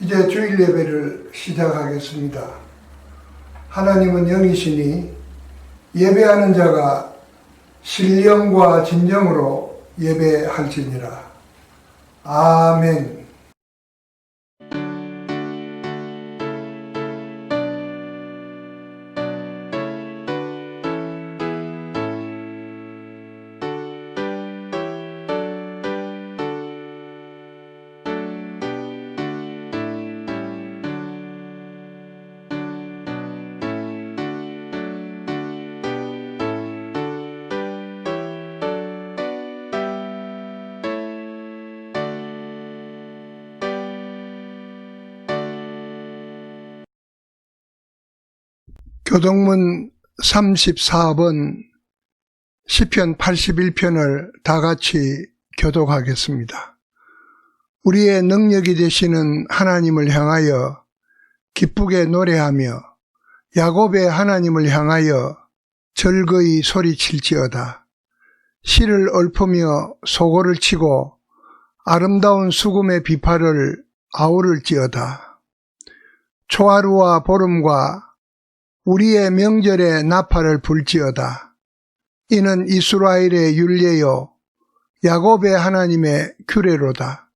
이제 주일 예배를 시작하겠습니다. 하나님은 영이시니 예배하는 자가 신령과 진정으로 예배할지니라. 아멘. 교동문 34번 시편 81편을 다같이 교독하겠습니다. 우리의 능력이 되시는 하나님을 향하여 기쁘게 노래하며 야곱의 하나님을 향하여 즐거이 소리칠지어다. 실을 읊으며 소고를 치고 아름다운 수금의 비파를 아우를지어다. 초하루와 보름과 우리의 명절에 나팔을 불지어다. 이는 이스라엘의 율례요 야곱의 하나님의 규례로다.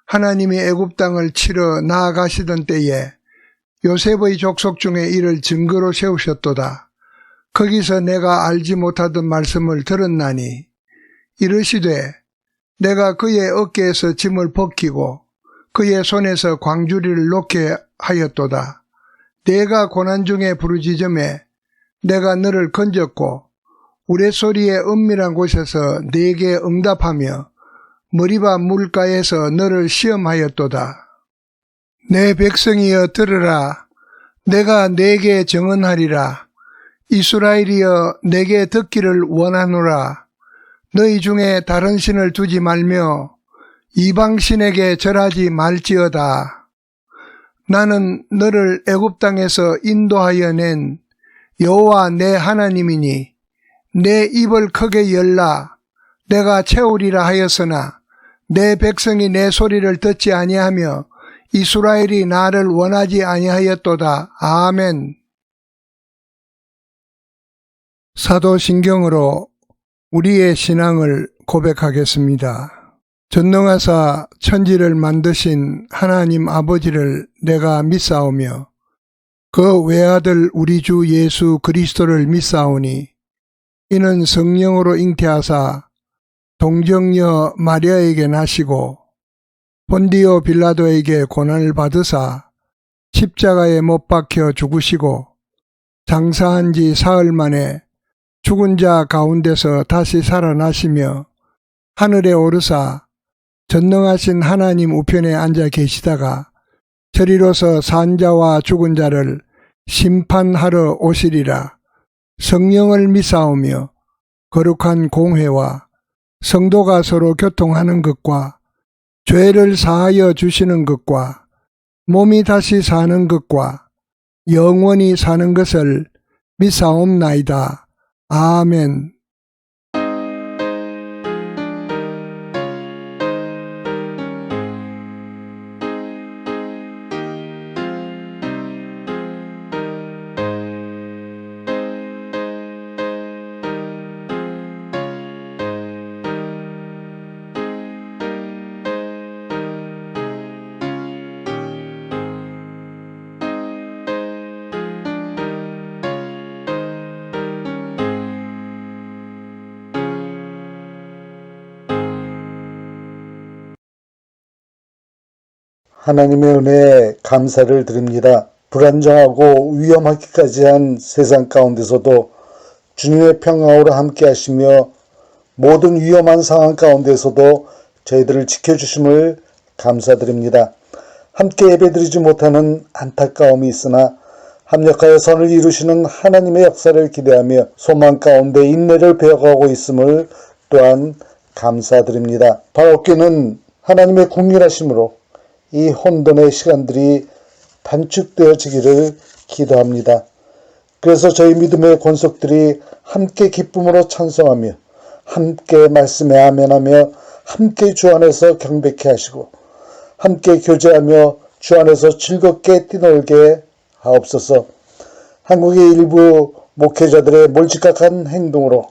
하나님이 애굽 땅을 치러 나아가시던 때에 요셉의 족속 중에 이를 증거로 세우셨도다. 거기서 내가 알지 못하던 말씀을 들었나니 이르시되 내가 그의 어깨에서 짐을 벗기고 그의 손에서 광주리를 놓게 하였도다. 내가 고난 중에 부르짖음에 내가 너를 건졌고 우레소리의 은밀한 곳에서 네게 응답하며 머리바 물가에서 너를 시험하였도다. 내 백성이여 들으라. 내가 네게 정언하리라. 이스라엘이여 내게 듣기를 원하노라. 너희 중에 다른 신을 두지 말며 이방신에게 절하지 말지어다. 나는 너를 애굽 땅에서 인도하여 낸 여호와 내 하나님이니 내 입을 크게 열라. 내가 채우리라 하였으나 내 백성이 내 소리를 듣지 아니하며 이스라엘이 나를 원하지 아니하였도다. 아멘. 사도신경으로 우리의 신앙을 고백하겠습니다. 전능하사 천지를 만드신 하나님 아버지를 내가 믿사오며 그 외아들 우리 주 예수 그리스도를 믿사오니 이는 성령으로 잉태하사 동정녀 마리아에게 나시고 본디오 빌라도에게 고난을 받으사 십자가에 못 박혀 죽으시고 장사한 지 사흘 만에 죽은 자 가운데서 다시 살아나시며 하늘에 오르사 전능하신 하나님 우편에 앉아 계시다가 저리로서 산 자와 죽은 자를 심판하러 오시리라. 성령을 믿사오며 거룩한 공회와 성도가 서로 교통하는 것과 죄를 사하여 주시는 것과 몸이 다시 사는 것과 영원히 사는 것을 믿사옵나이다. 아멘. 하나님의 은혜에 감사를 드립니다. 불안정하고 위험하기까지 한 세상 가운데서도 주님의 평강으로 함께 하시며 모든 위험한 상황 가운데서도 저희들을 지켜주심을 감사드립니다. 함께 예배드리지 못하는 안타까움이 있으나 합력하여 선을 이루시는 하나님의 역사를 기대하며 소망 가운데 인내를 배워가고 있음을 또한 감사드립니다. 바라옵기는 하나님의 궁휼하심으로 이 혼돈의 시간들이 단축되어지기를 기도합니다. 그래서 저희 믿음의 권속들이 함께 기쁨으로 찬송하며 함께 말씀에 아멘하며 함께 주 안에서 경배케 하시고 함께 교제하며 주 안에서 즐겁게 뛰놀게 하옵소서. 한국의 일부 목회자들의 몰직각한 행동으로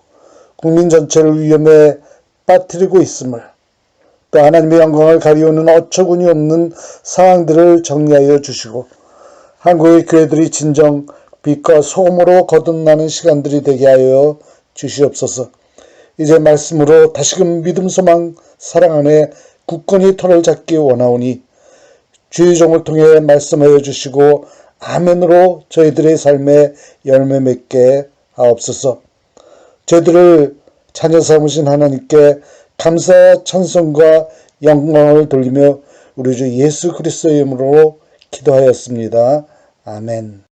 국민 전체를 위험에 빠뜨리고 있음을, 또 하나님의 영광을 가리우는 어처구니 없는 상황들을 정리하여 주시고 한국의 교회들이 진정 빛과 소금으로 거듭나는 시간들이 되게 하여 주시옵소서. 이제 말씀으로 다시금 믿음, 소망, 사랑 안에 굳건히 터를 잡기 원하오니 주의 종을 통해 말씀하여 주시고 아멘으로 저희들의 삶에 열매 맺게 하옵소서. 저희들을 자녀 삼으신 하나님께 감사, 찬송과 영광을 돌리며 우리 주 예수 그리스도의 이름으로 기도하였습니다. 아멘.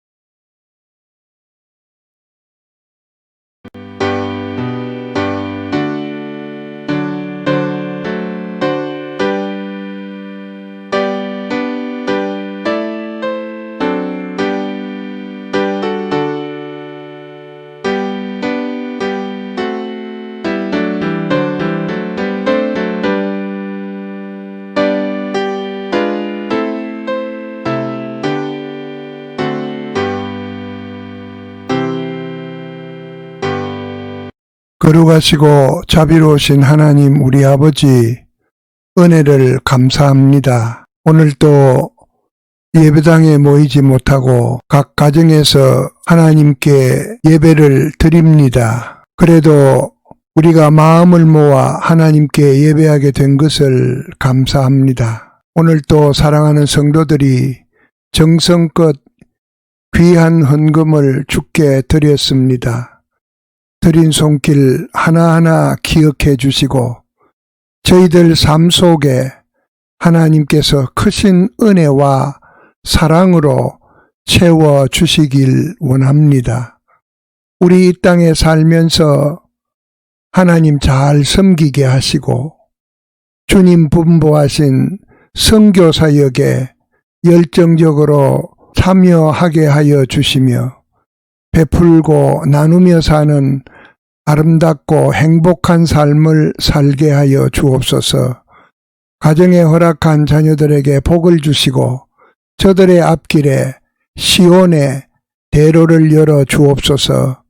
거룩하시고 자비로우신 하나님 우리 아버지, 은혜를 감사합니다. 오늘도 예배당에 모이지 못하고 각 가정에서 하나님께 예배를 드립니다. 그래도 우리가 마음을 모아 하나님께 예배하게 된 것을 감사합니다. 오늘도 사랑하는 성도들이 정성껏 귀한 헌금을 주께 드렸습니다. 드린 손길 하나하나 기억해 주시고 저희들 삶 속에 하나님께서 크신 은혜와 사랑으로 채워 주시길 원합니다. 우리 이 땅에 살면서 하나님 잘 섬기게 하시고 주님 분부하신 선교사역에 열정적으로 참여하게 하여 주시며 베풀고 나누며 사는 아름답고 행복한 삶을 살게 하여 주옵소서. 가정에 허락한 자녀들에게 복을 주시고 저들의 앞길에 시온의 대로를 열어 주옵소서.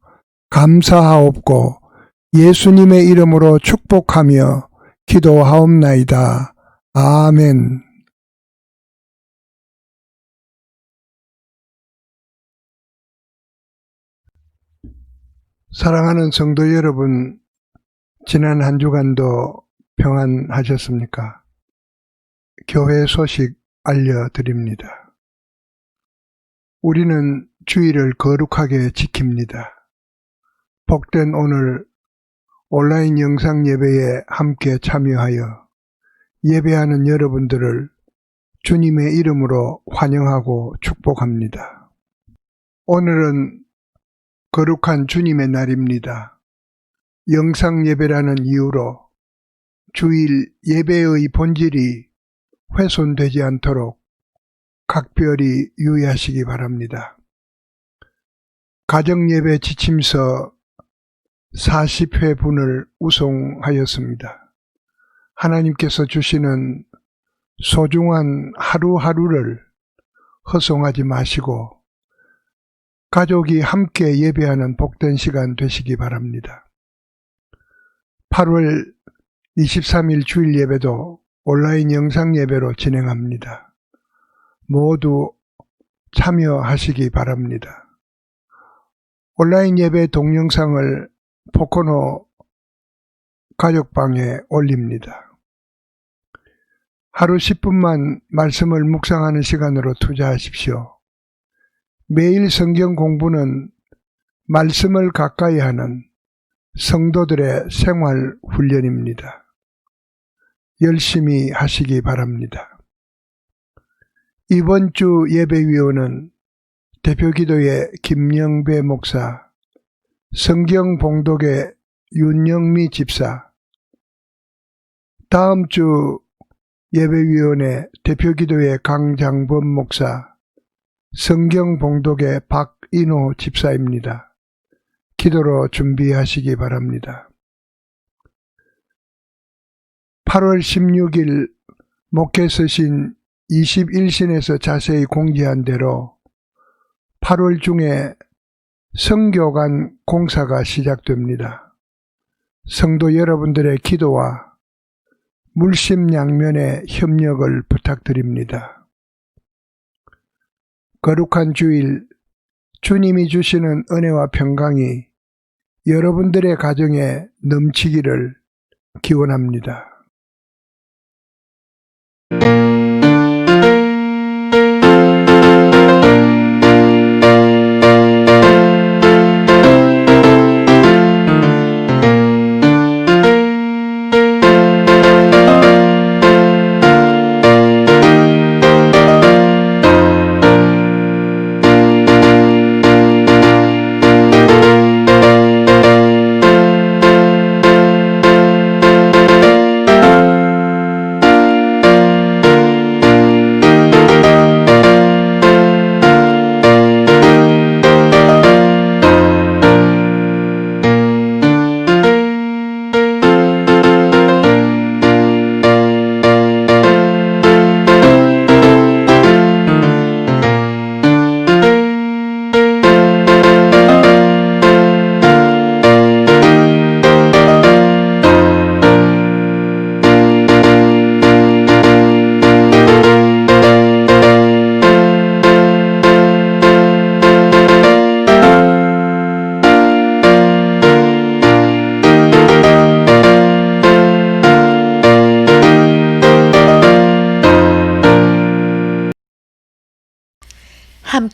감사하옵고 예수님의 이름으로 축복하며 기도하옵나이다. 아멘. 사랑하는 성도 여러분, 지난 한 주간도 평안하셨습니까? 교회 소식 알려드립니다. 우리는 주일을 거룩하게 지킵니다. 복된 오늘 온라인 영상 예배에 함께 참여하여 예배하는 여러분들을 주님의 이름으로 환영하고 축복합니다. 오늘은 거룩한 주님의 날입니다. 영상 예배라는 이유로 주일 예배의 본질이 훼손되지 않도록 각별히 유의하시기 바랍니다. 가정예배 지침서 40회분을 우송하였습니다. 하나님께서 주시는 소중한 하루하루를 허송하지 마시고 가족이 함께 예배하는 복된 시간 되시기 바랍니다. 8월 23일 주일 예배도 온라인 영상 예배로 진행합니다. 모두 참여하시기 바랍니다. 온라인 예배 동영상을 포코노 가족방에 올립니다. 하루 10분만 말씀을 묵상하는 시간으로 투자하십시오. 매일 성경 공부는 말씀을 가까이 하는 성도들의 생활 훈련입니다. 열심히 하시기 바랍니다. 이번 주 예배위원은 대표기도의 김영배 목사, 성경봉독의 윤영미 집사, 다음 주 예배위원회 대표기도의 강장범 목사, 성경봉독의 박인호 집사입니다. 기도로 준비하시기 바랍니다. 8월 16일 목회 서신 21신에서 자세히 공지한 대로 8월 중에 성교관 공사가 시작됩니다. 성도 여러분들의 기도와 물심양면의 협력을 부탁드립니다. 거룩한 주일, 주님이 주시는 은혜와 평강이 여러분들의 가정에 넘치기를 기원합니다.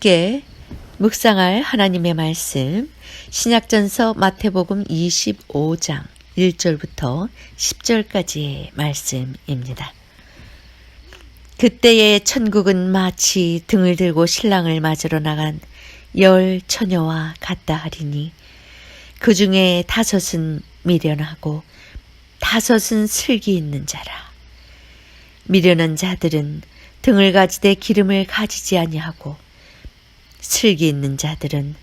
함께 묵상할 하나님의 말씀, 신약전서 마태복음 25장 1절부터 10절까지의 말씀입니다. 그때의 천국은 마치 등을 들고 신랑을 맞으러 나간 10 처녀와 같다 하리니 그 중에 5은 미련하고 5은 슬기 있는 자라. 미련한 자들은 등을 가지되 기름을 가지지 아니하고 슬기 있는 자들은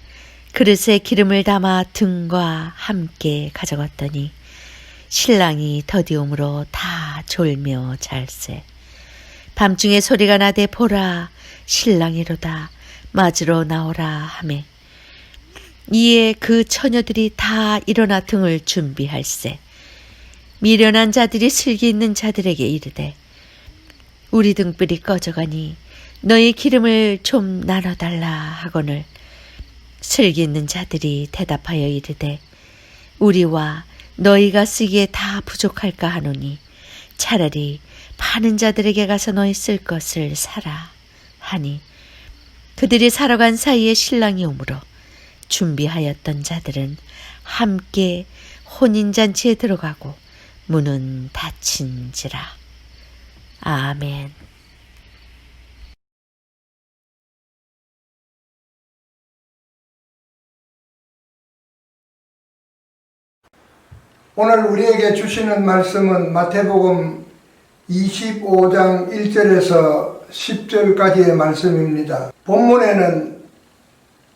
그릇에 기름을 담아 등과 함께 가져갔더니 신랑이 더디움으로 다 졸며 잘세. 밤중에 소리가 나되 보라 신랑이로다 맞으러 나오라 하매 이에 그 처녀들이 다 일어나 등을 준비할세. 미련한 자들이 슬기 있는 자들에게 이르되 우리 등불이 꺼져가니 너희 기름을 좀 나눠달라 하거늘 슬기 있는 자들이 대답하여 이르되 우리와 너희가 쓰기에 다 부족할까 하노니 차라리 파는 자들에게 가서 너희 쓸 것을 사라 하니 그들이 사러 간 사이에 신랑이 오므로 준비하였던 자들은 함께 혼인잔치에 들어가고 문은 닫힌지라. 아멘. 오늘 우리에게 주시는 말씀은 마태복음 25장 1절에서 10절까지의 말씀입니다. 본문에는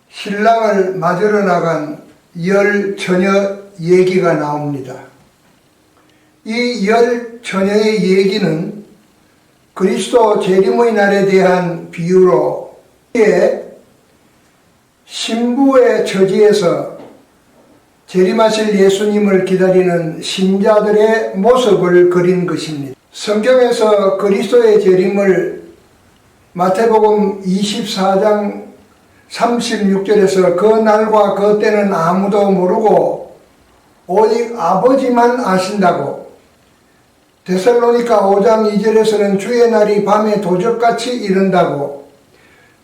신랑을 맞으러 나간 10 처녀 얘기가 나옵니다. 이 10 처녀의 얘기는 그리스도 재림의 날에 대한 비유로 신부의 처지에서 재림하실 예수님을 기다리는 신자들의 모습을 그린 것입니다. 성경에서 그리스도의 재림을 마태복음 24장 36절에서 그 날과 그 때는 아무도 모르고 오직 아버지만 아신다고, 데살로니가 5장 2절에서는 주의 날이 밤에 도적같이 이른다고,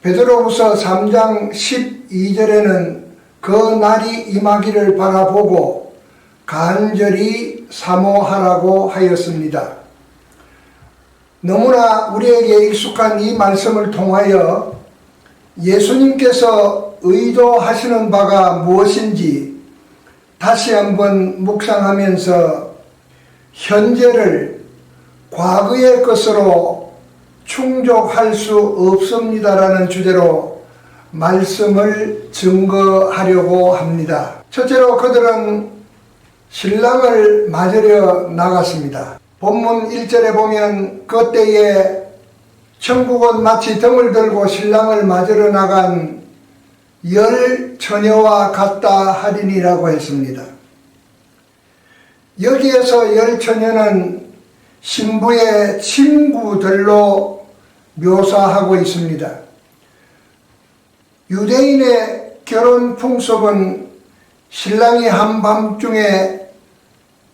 베드로후서 3장 12절에는 그 날이 임하기를 바라보고 간절히 사모하라고 하였습니다. 너무나 우리에게 익숙한 이 말씀을 통하여 예수님께서 의도하시는 바가 무엇인지 다시 한번 묵상하면서 현재를 과거의 것으로 충족할 수 없습니다라는 주제로 말씀을 증거하려고 합니다. 첫째로 그들은 신랑을 맞으려 나갔습니다. 본문 1절에 보면 그때에 천국은 마치 등을 들고 신랑을 맞으러 나간 열 처녀와 같다 하리니라고 했습니다. 여기에서 열 처녀는 신부의 친구들로 묘사하고 있습니다. 유대인의 결혼 풍속은 신랑이 한밤중에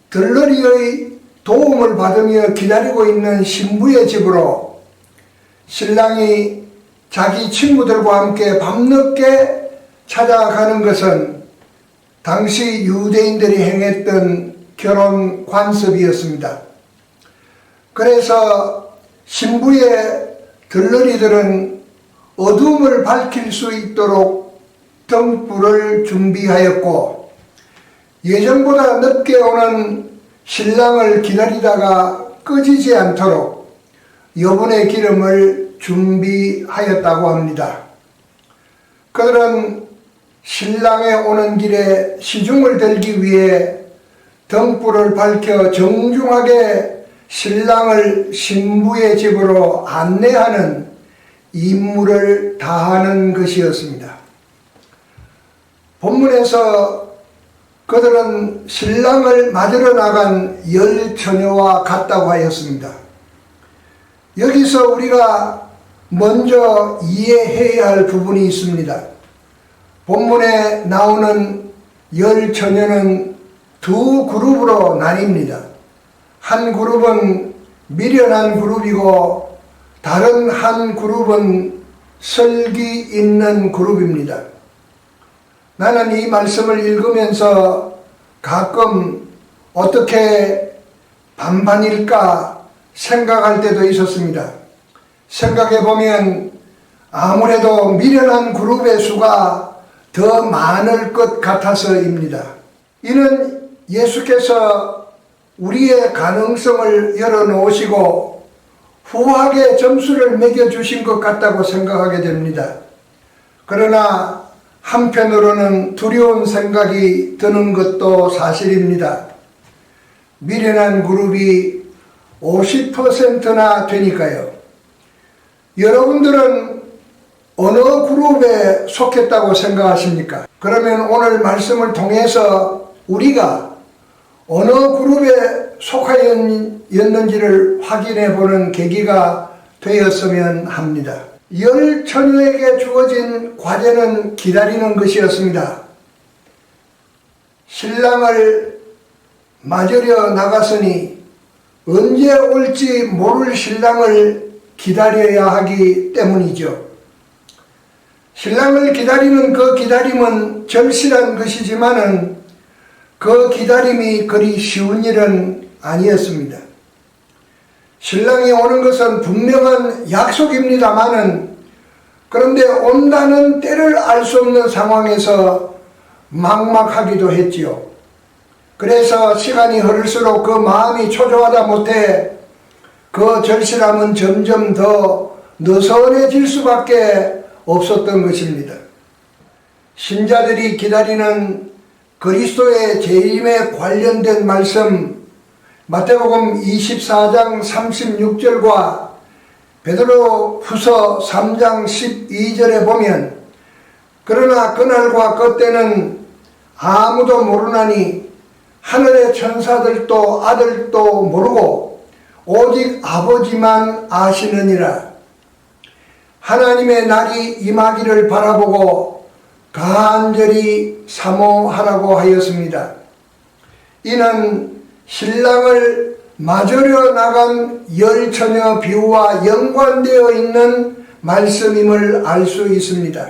들러리의 도움을 받으며 기다리고 있는 신부의 집으로 신랑이 자기 친구들과 함께 밤늦게 찾아가는 것은 당시 유대인들이 행했던 결혼 관습이었습니다. 그래서 신부의 들러리들은 어둠을 밝힐 수 있도록 등불을 준비하였고, 예정보다 늦게 오는 신랑을 기다리다가 꺼지지 않도록 여분의 기름을 준비하였다고 합니다. 그들은 신랑의 오는 길에 시중을 들기 위해 등불을 밝혀 정중하게 신랑을 신부의 집으로 안내하는 임무를 다하는 것이었습니다. 본문에서 그들은 신랑을 맞으러 나간 열 처녀와 같다고 하였습니다. 여기서 우리가 먼저 이해해야 할 부분이 있습니다. 본문에 나오는 열 처녀는 두 그룹으로 나뉩니다. 한 그룹은 미련한 그룹이고 다른 한 그룹은 설기 있는 그룹입니다. 나는 이 말씀을 읽으면서 가끔 어떻게 반반일까 생각할 때도 있었습니다. 생각해보면 아무래도 미련한 그룹의 수가 더 많을 것 같아서입니다. 이는 예수께서 우리의 가능성을 열어놓으시고 후하게 점수를 매겨주신 것 같다고 생각하게 됩니다. 그러나 한편으로는 두려운 생각이 드는 것도 사실입니다. 미련한 그룹이 50%나 되니까요. 여러분들은 어느 그룹에 속했다고 생각하십니까? 그러면 오늘 말씀을 통해서 우리가 어느 그룹에 속하였는지를 확인해 보는 계기가 되었으면 합니다. 열 처녀에게 주어진 과제는 기다리는 것이었습니다. 신랑을 맞으려 나갔으니 언제 올지 모를 신랑을 기다려야 하기 때문이죠. 신랑을 기다리는 그 기다림은 절실한 것이지만은 그 기다림이 그리 쉬운 일은 아니었습니다. 신랑이 오는 것은 분명한 약속입니다마는 그런데 온다는 때를 알 수 없는 상황에서 막막하기도 했지요. 그래서 시간이 흐를수록 그 마음이 초조하다 못해 그 절실함은 점점 더 느슨해질 수밖에 없었던 것입니다. 신자들이 기다리는 그리스도의 재림에 관련된 말씀 마태복음 24장 36절과 베드로 후서 3장 12절에 보면 그러나 그날과 그때는 아무도 모르나니 하늘의 천사들도 아들도 모르고 오직 아버지만 아시느니라. 하나님의 날이 임하기를 바라보고 간절히 사모하라고 하였습니다. 이는 신랑을 맞으려 나간 열 처녀 비유와 연관되어 있는 말씀임을 알 수 있습니다.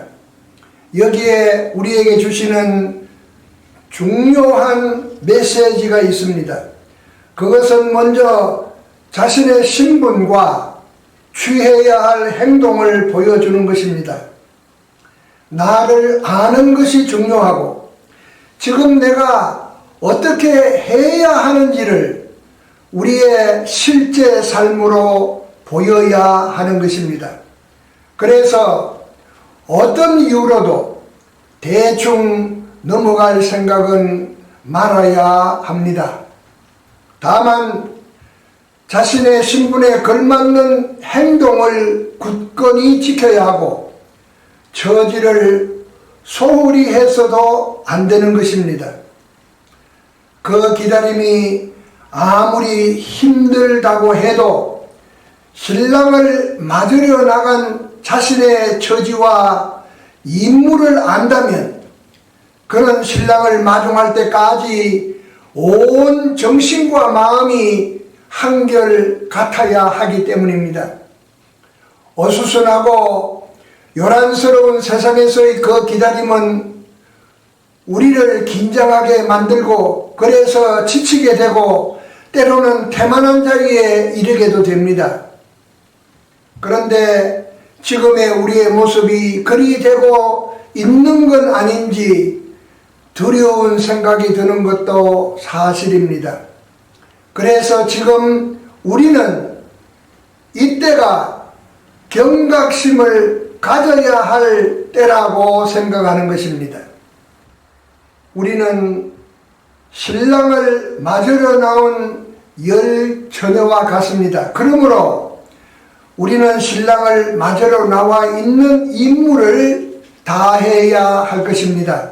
여기에 우리에게 주시는 중요한 메시지가 있습니다. 그것은 먼저 자신의 신분과 취해야 할 행동을 보여주는 것입니다. 나를 아는 것이 중요하고 지금 내가 어떻게 해야 하는지를 우리의 실제 삶으로 보여야 하는 것입니다. 그래서 어떤 이유로도 대충 넘어갈 생각은 말아야 합니다. 다만 자신의 신분에 걸맞는 행동을 굳건히 지켜야 하고 처지를 소홀히 해서도 안 되는 것입니다. 그 기다림이 아무리 힘들다고 해도 신랑을 맞으려 나간 자신의 처지와 임무를 안다면 그는 신랑을 마중할 때까지 온 정신과 마음이 한결 같아야 하기 때문입니다. 어수선하고 요란스러운 세상에서의 그 기다림은 우리를 긴장하게 만들고 그래서 지치게 되고 때로는 태만한 자리에 이르게도 됩니다. 그런데 지금의 우리의 모습이 그리 되고 있는 건 아닌지 두려운 생각이 드는 것도 사실입니다. 그래서 지금 우리는 이때가 경각심을 가져야 할 때라고 생각하는 것입니다. 우리는 신랑을 맞으러 나온 열 처녀와 같습니다. 그러므로 우리는 신랑을 맞으러 나와 있는 임무를 다해야 할 것입니다.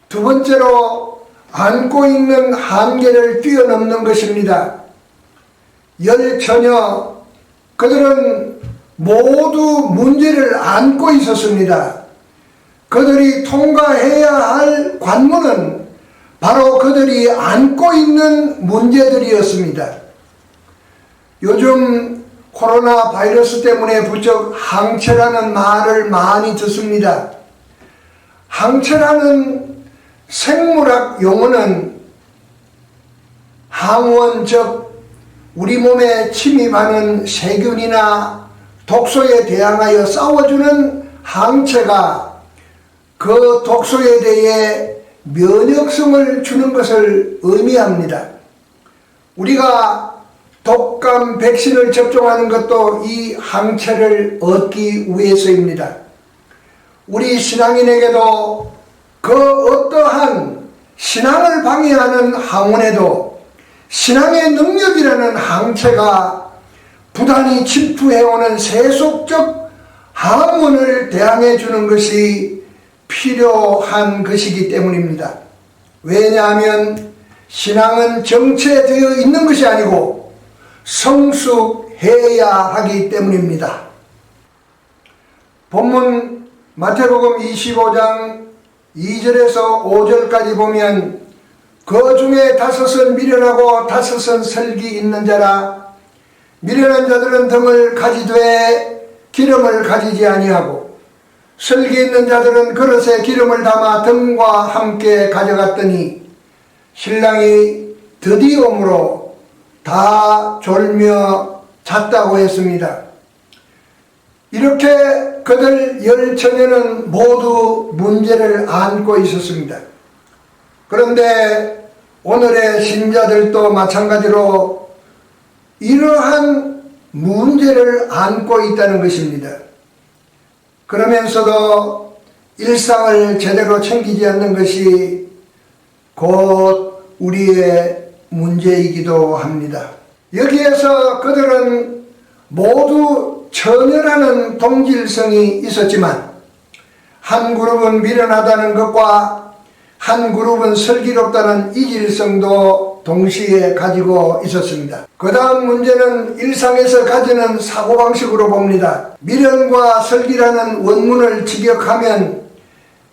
두 번째로 안고 있는 한계를 뛰어넘는 것입니다. 열 처녀, 그들은 모두 문제를 안고 있었습니다. 그들이 통과해야 할 관문은 바로 그들이 안고 있는 문제들이었습니다. 요즘 코로나 바이러스 때문에 부쩍 항체라는 말을 많이 듣습니다. 항체라는 생물학 용어는 항원, 즉 우리 몸에 침입하는 세균이나 독소에 대항하여 싸워주는 항체가 그 독소에 대해 면역성을 주는 것을 의미합니다. 우리가 독감 백신을 접종하는 것도 이 항체를 얻기 위해서입니다. 우리 신앙인에게도 그 어떠한 신앙을 방해하는 항원에도 신앙의 능력이라는 항체가 부단히 침투해오는 세속적 항원을 대항해 주는 것이 필요한 것이기 때문입니다. 왜냐하면 신앙은 정체되어 있는 것이 아니고 성숙해야 하기 때문입니다. 본문 마태복음 25장 2절에서 5절까지 보면 그 중에 5은 미련하고 5은 설기 있는 자라. 미련한 자들은 등을 가지되 기름을 가지지 아니하고 설기 있는 자들은 그릇에 기름을 담아 등과 함께 가져갔더니 신랑이 드디어 오므로 다 졸며 잤다고 했습니다. 이렇게 그들 열 처녀는 모두 문제를 안고 있었습니다. 그런데 오늘의 신자들도 마찬가지로 이러한 문제를 안고 있다는 것입니다. 그러면서도 일상을 제대로 챙기지 않는 것이 곧 우리의 문제이기도 합니다. 여기에서 그들은 모두 처녀라는 동질성이 있었지만 한 그룹은 미련하다는 것과 한 그룹은 슬기롭다는 이질성도 동시에 가지고 있었습니다. 그 다음 문제는 일상에서 가지는 사고방식으로 봅니다. 미련과 슬기라는 원문을 직역하면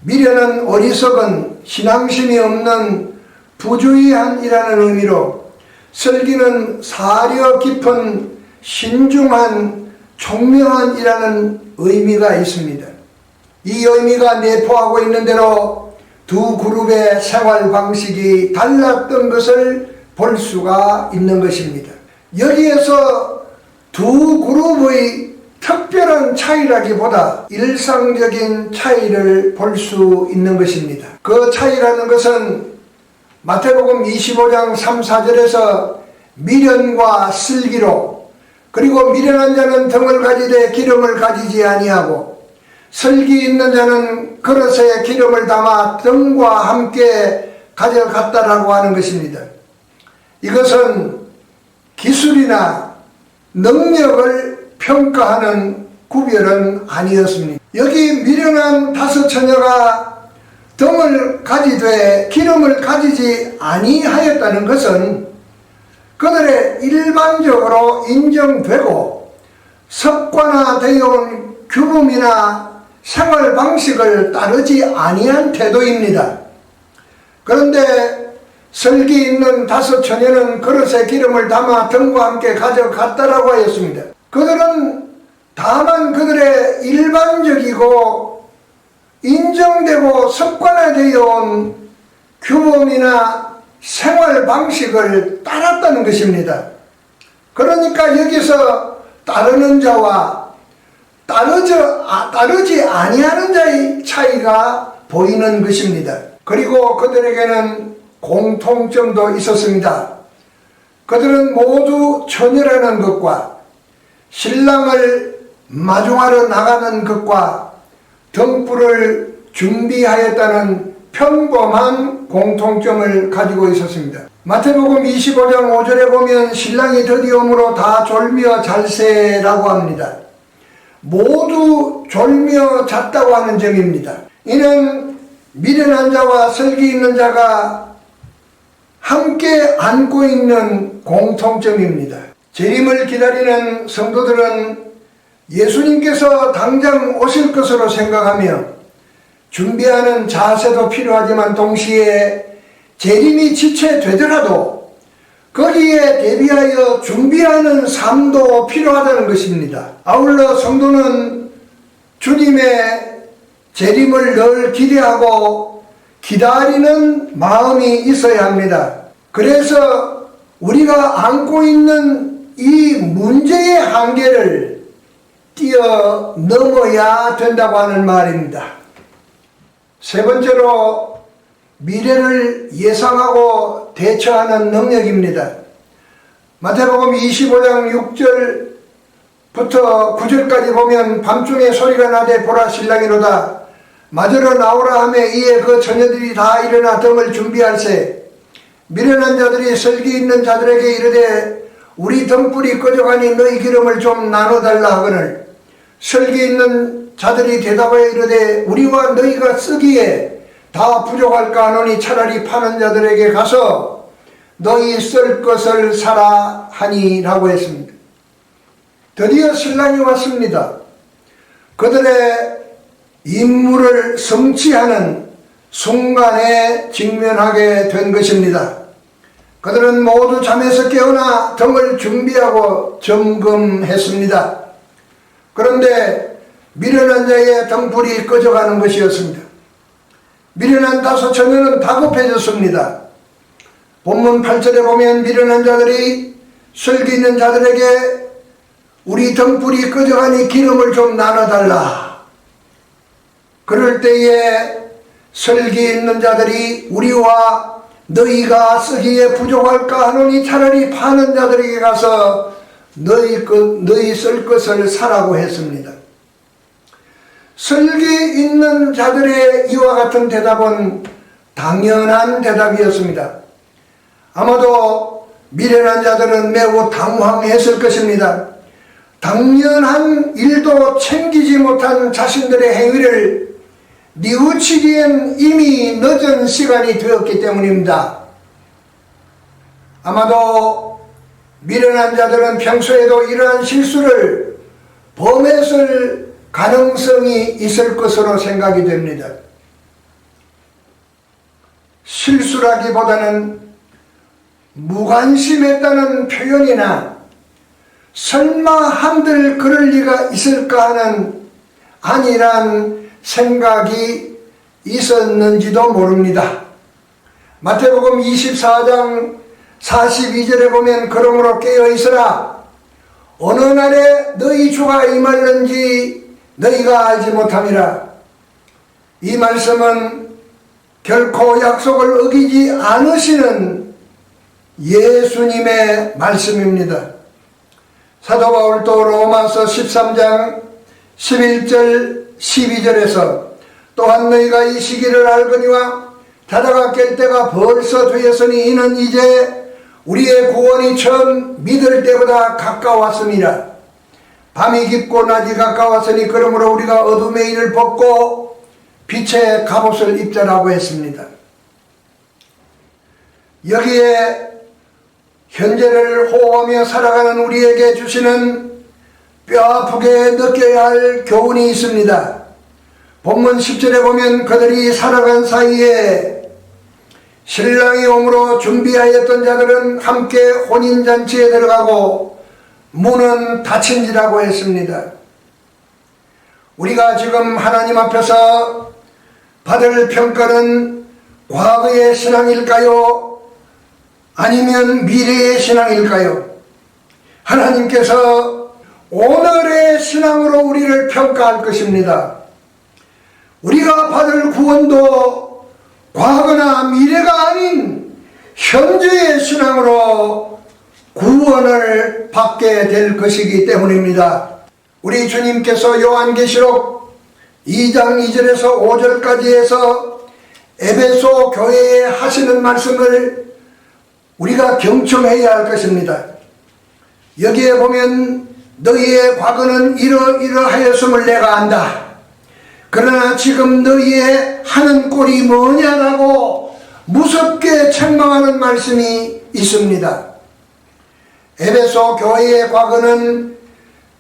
미련은 어리석은 신앙심이 없는 부주의한이라는 의미로 슬기는 사려 깊은 신중한 총명한이라는 의미가 있습니다. 이 의미가 내포하고 있는 대로 두 그룹의 생활 방식이 달랐던 것을 볼 수가 있는 것입니다. 여기에서 두 그룹의 특별한 차이라기보다 일상적인 차이를 볼 수 있는 것입니다. 그 차이라는 것은 마태복음 25장 3, 4절에서 미련과 슬기로, 그리고 미련한 자는 등을 가지되 기름을 가지지 아니하고 슬기 있는 자는 그릇에 기름을 담아 등과 함께 가져갔다라고 하는 것입니다. 이것은 기술이나 능력을 평가하는 구별은 아니었습니다. 여기 미련한 5 처녀가 등을 가지되 기름을 가지지 아니하였다는 것은 그들의 일반적으로 인정되고 습관화되어 온 규범이나 생활 방식을 따르지 아니한 태도입니다. 그런데 설기 있는 5 처녀는 그릇에 기름을 담아 등과 함께 가져갔다라고 하였습니다. 그들은 다만 그들의 일반적이고 인정되고 습관화되어 온 규범이나 생활 방식을 따랐다는 것입니다. 그러니까 여기서 따르는 자와 따르지 아니하는 자의 차이가 보이는 것입니다. 그리고 그들에게는 공통점도 있었습니다. 그들은 모두 처녀라는 것과 신랑을 마중하러 나가는 것과 등불을 준비하였다는 평범한 공통점을 가지고 있었습니다. 마태복음 25장 5절에 보면 신랑이 드디어 오므로 다 졸며 잘세라고 합니다. 모두 졸며 잤다고 하는 점입니다. 이는 미련한 자와 설기 있는 자가 함께 안고 있는 공통점입니다. 재림을 기다리는 성도들은 예수님께서 당장 오실 것으로 생각하며 준비하는 자세도 필요하지만 동시에 재림이 지체되더라도 거기에 대비하여 준비하는 삶도 필요하다는 것입니다. 아울러 성도는 주님의 재림을 늘 기대하고 기다리는 마음이 있어야 합니다. 그래서 우리가 안고 있는 이 문제의 한계를 뛰어넘어야 된다고 하는 말입니다. 세 번째로 미래를 예상하고 대처하는 능력입니다. 마태복음 25장 6절부터 9절까지 보면 밤중에 소리가 나되 보라 신랑이로다 맞으러 나오라 하며 이에 그 처녀들이 다 일어나 등을 준비할세 미련한 자들이 설기 있는 자들에게 이르되 우리 등불이 꺼져가니 너희 기름을 좀 나눠달라 하거늘 설기 있는 자들이 대답하여 이르되 우리와 너희가 쓰기에 다 부족할까 하노니 차라리 파는 자들에게 가서 너희 쓸 것을 사라 하니라고 했습니다. 드디어 신랑이 왔습니다. 그들의 임무를 성취하는 순간에 직면하게 된 것입니다. 그들은 모두 잠에서 깨어나 등을 준비하고 점검했습니다. 그런데 미련한 자의 등불이 꺼져가는 것이었습니다. 미련한 5 처녀는 다급해졌습니다. 본문 8절에 보면 미련한 자들이 설기 있는 자들에게 우리 등불이 꺼져가니 기름을 좀 나눠달라. 그럴 때에 설기 있는 자들이 우리와 너희가 쓰기에 부족할까 하노니 차라리 파는 자들에게 가서 너희 쓸 것을 사라고 했습니다. 설기 있는 자들의 이와 같은 대답은 당연한 대답이었습니다. 아마도 미련한 자들은 매우 당황했을 것입니다. 당연한 일도 챙기지 못한 자신들의 행위를 뉘우치기엔 이미 늦은 시간이 되었기 때문입니다. 아마도 미련한 자들은 평소에도 이러한 실수를 범했을 가능성이 있을 것으로 생각이 됩니다. 실수라기보다는 무관심했다는 표현이나 설마 한들 그럴 리가 있을까 하는 안일한 생각이 있었는지도 모릅니다. 마태복음 24장 42절에 보면 그러므로 깨어있으라 어느 날에 너희 주가 임할는지 너희가 알지 못함이라. 이 말씀은 결코 약속을 어기지 않으시는 예수님의 말씀입니다. 사도 바울도 로마서 13장 11절 12절에서 또한 너희가 이 시기를 알거니와 자다가 깰 때가 벌써 되었으니 이는 이제 우리의 구원이 처음 믿을 때보다 가까웠습니다. 밤이 깊고 낮이 가까웠으니 그러므로 우리가 어둠의 일을 벗고 빛의 갑옷을 입자라고 했습니다. 여기에 현재를 호흡하며 살아가는 우리에게 주시는 뼈아프게 느껴야 할 교훈이 있습니다. 본문 10절에 보면 그들이 살아간 사이에 신랑이 오므로 준비하였던 자들은 함께 혼인잔치에 들어가고 문은 닫힌지라고 했습니다. 우리가 지금 하나님 앞에서 받을 평가는 과거의 신앙일까요? 아니면 미래의 신앙일까요? 하나님께서 오늘의 신앙으로 우리를 평가할 것입니다. 우리가 받을 구원도 과거나 미래가 아닌 현재의 신앙으로 구원을 받게 될 것이기 때문입니다. 우리 주님께서 요한계시록 2장 2절에서 5절까지 해서 에베소 교회에 하시는 말씀을 우리가 경청해야 할 것입니다. 여기에 보면 너희의 과거는 이러이러하였음을 내가 안다. 그러나 지금 너희의 하는 꼴이 뭐냐라고 무섭게 책망하는 말씀이 있습니다. 에베소 교회의 과거는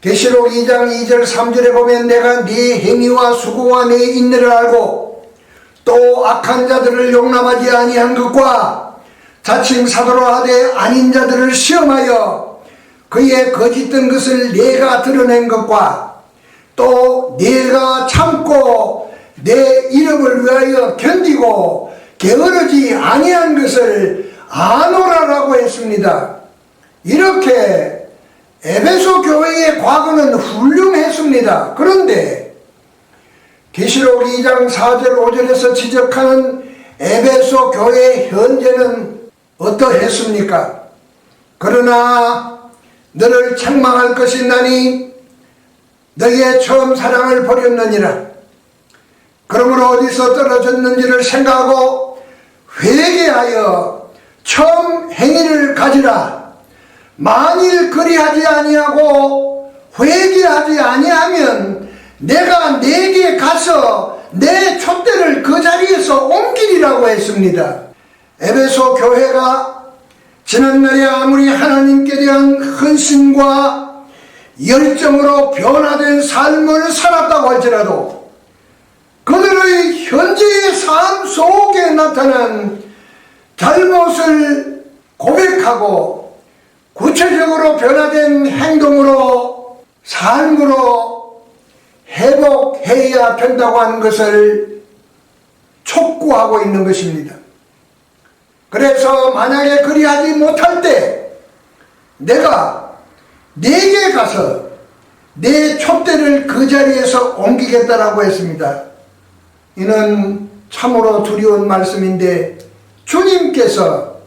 계시록 2장 2절 3절에 보면 내가 네 행위와 수고와 네 인내를 알고 또 악한 자들을 용납하지 아니한 것과 자칭 사도라 하되 아닌 자들을 시험하여 그의 거짓된 것을 내가 드러낸 것과 또 내가 참고 내 이름을 위하여 견디고 게으르지 아니한 것을 아노라라고 했습니다. 이렇게 에베소 교회의 과거는 훌륭했습니다. 그런데 계시록 2장 4절 5절에서 지적하는 에베소 교회의 현재는 어떠했습니까? 그러나 너를 책망할 것이 나니 너희의 처음 사랑을 버렸느니라. 그러므로 어디서 떨어졌는지를 생각하고 회개하여 처음 행위를 가지라. 만일 그리하지 아니하고 회개하지 아니하면 내가 네게 가서 내 촛대를 그 자리에서 옮기리라고 했습니다. 에베소 교회가 지난날에 아무리 하나님께 대한 헌신과 열정으로 변화된 삶을 살았다고 할지라도 그들의 현재의 삶 속에 나타난 잘못을 고백하고 구체적으로 변화된 행동으로 삶으로 회복해야 된다고 하는 것을 촉구하고 있는 것입니다. 그래서 만약에 그리하지 못할 때 내가 네게 가서 내 촛대를 그 자리에서 옮기겠다라고 했습니다. 이는 참으로 두려운 말씀인데 주님께서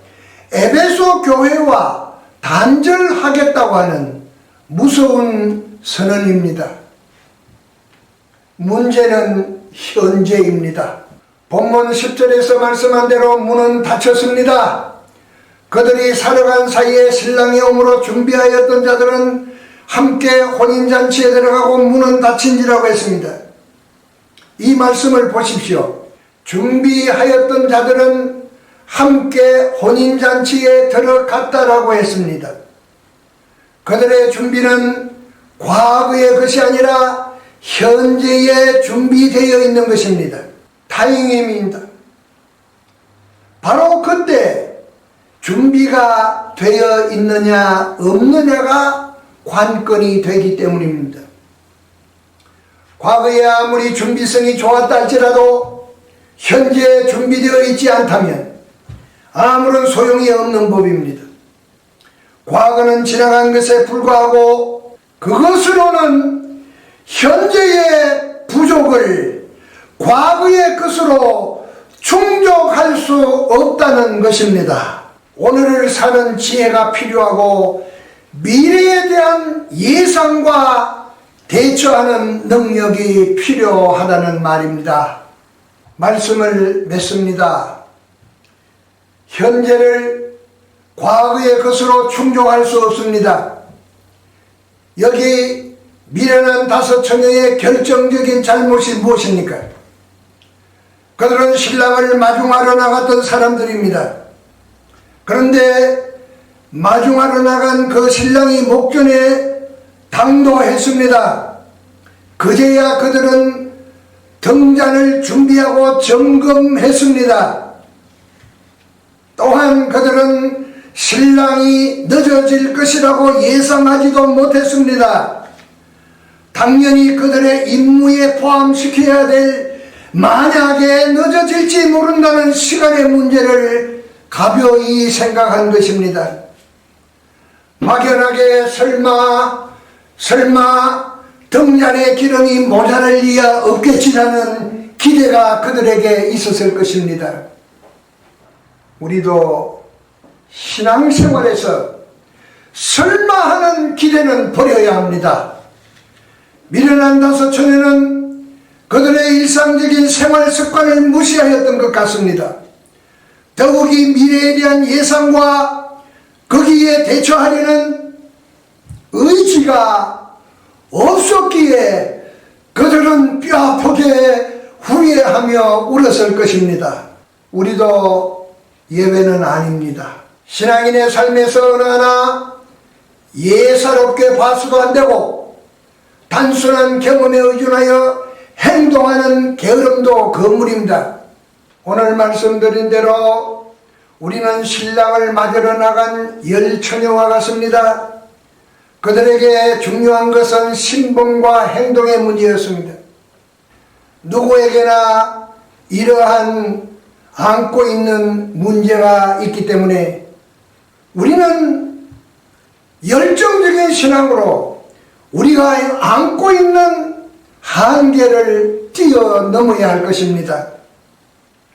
에베소 교회와 단절하겠다고 하는 무서운 선언입니다. 문제는 현재입니다. 본문 10절에서 말씀한 대로 문은 닫혔습니다. 그들이 살아간 사이에 신랑이 오므로 준비하였던 자들은 함께 혼인잔치에 들어가고 문은 닫힌지라고 했습니다. 이 말씀을 보십시오. 준비하였던 자들은 함께 혼인잔치에 들어갔다라고 했습니다. 그들의 준비는 과거의 것이 아니라 현재에 준비되어 있는 것입니다. 다행입니다. 바로 그때 준비가 되어 있느냐 없느냐가 관건이 되기 때문입니다. 과거에 아무리 준비성이 좋았다 할지라도 현재 준비되어 있지 않다면 아무런 소용이 없는 법입니다. 과거는 지나간 것에 불과하고 그것으로는 현재의 부족을 과거의 것으로 충족할 수 없다는 것입니다. 오늘을 사는 지혜가 필요하고 미래에 대한 예상과 대처하는 능력이 필요하다는 말입니다. 말씀을 맺습니다. 현재를 과거의 것으로 충족할 수 없습니다. 여기 미련한 5 처녀의 결정적인 잘못이 무엇입니까? 그들은 신랑을 마중하러 나갔던 사람들입니다. 그런데 마중하러 나간 그 신랑이 목전에 당도했습니다. 그제야 그들은 등잔을 준비하고 점검했습니다. 또한 그들은 신랑이 늦어질 것이라고 예상하지도 못했습니다. 당연히 그들의 임무에 포함시켜야 될 만약에 늦어질지 모른다는 시간의 문제를 가벼이 생각한 것입니다. 막연하게 설마 등잔에 기름이 모자랄 리야 없겠지라는 기대가 그들에게 있었을 것입니다. 우리도 신앙생활에서 설마 하는 기대는 버려야 합니다. 미련한 5 처녀는 그들의 일상적인 생활 습관을 무시하였던 것 같습니다. 더욱이 미래에 대한 예상과 거기에 대처하려는 의지가 없었기에 그들은 뼈아프게 후회하며 울었을 것입니다. 우리도 예외는 아닙니다. 신앙인의 삶에서 어느 하나 예사롭게 봐서도 안 되고 단순한 경험에 의존하여 행동하는 게으름도 거물입니다. 오늘 말씀드린 대로 우리는 신랑을 맞으러 나간 10 처녀와 같습니다. 그들에게 중요한 것은 신분과 행동의 문제였습니다. 누구에게나 이러한 안고 있는 문제가 있기 때문에 우리는 열정적인 신앙으로 우리가 안고 있는 한계를 뛰어넘어야 할 것입니다.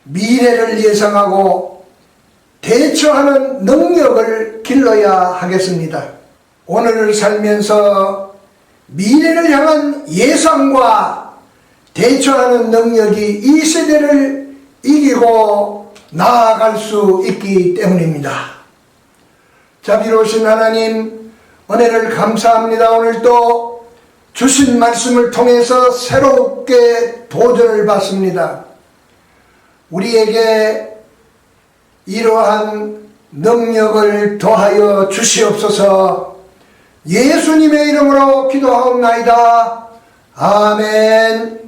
미래를 예상하고 대처하는 능력을 길러야 하겠습니다. 오늘을 살면서 미래를 향한 예상과 대처하는 능력이 이 세대를 이기고 나아갈 수 있기 때문입니다. 자비로우신 하나님, 은혜를 감사합니다. 오늘도 주신 말씀을 통해서 새롭게 도전을 받습니다. 우리에게 이러한 능력을 더하여 주시옵소서. 예수님의 이름으로 기도하옵나이다. 아멘.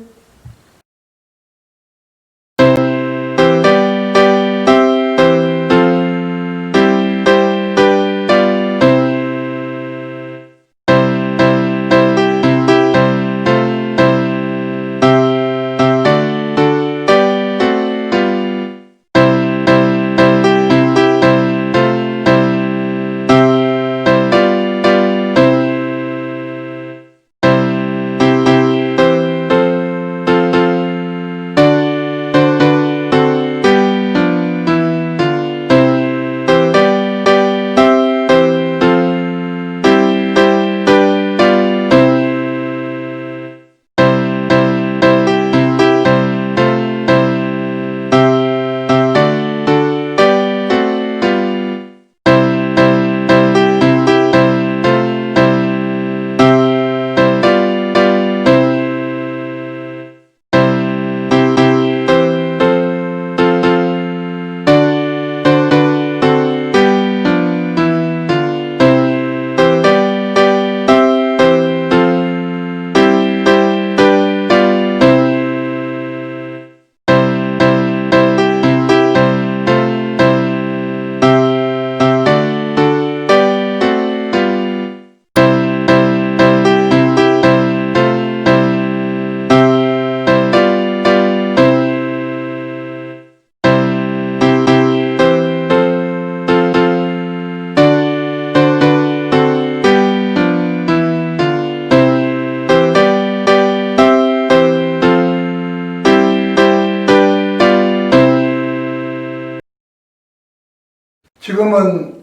지금은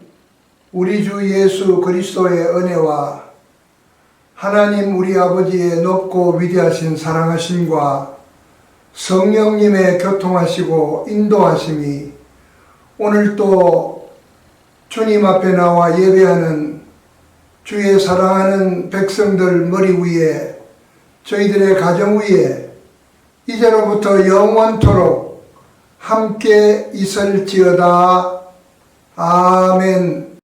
우리 주 예수 그리스도의 은혜와 하나님 우리 아버지의 높고 위대하신 사랑하심과 성령님의 교통하시고 인도하심이 오늘도 주님 앞에 나와 예배하는 주의 사랑하는 백성들 머리 위에, 저희들의 가정 위에 이제로부터 영원토록 함께 있을지어다. 아멘.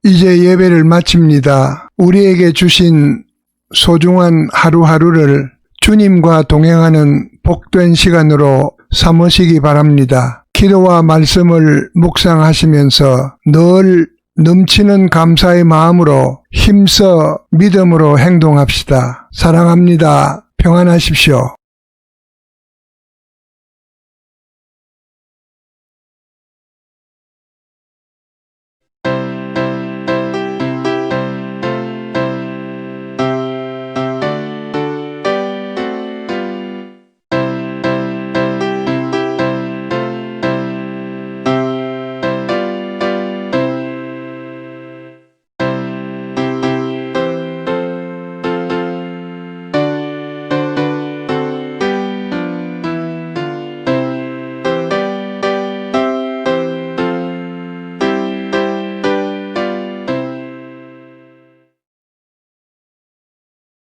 이제 예배를 마칩니다. 우리에게 주신 소중한 하루하루를 주님과 동행하는 복된 시간으로 삼으시기 바랍니다. 기도와 말씀을 묵상하시면서 늘 넘치는 감사의 마음으로 힘써 믿음으로 행동합시다. 사랑합니다. 평안하십시오.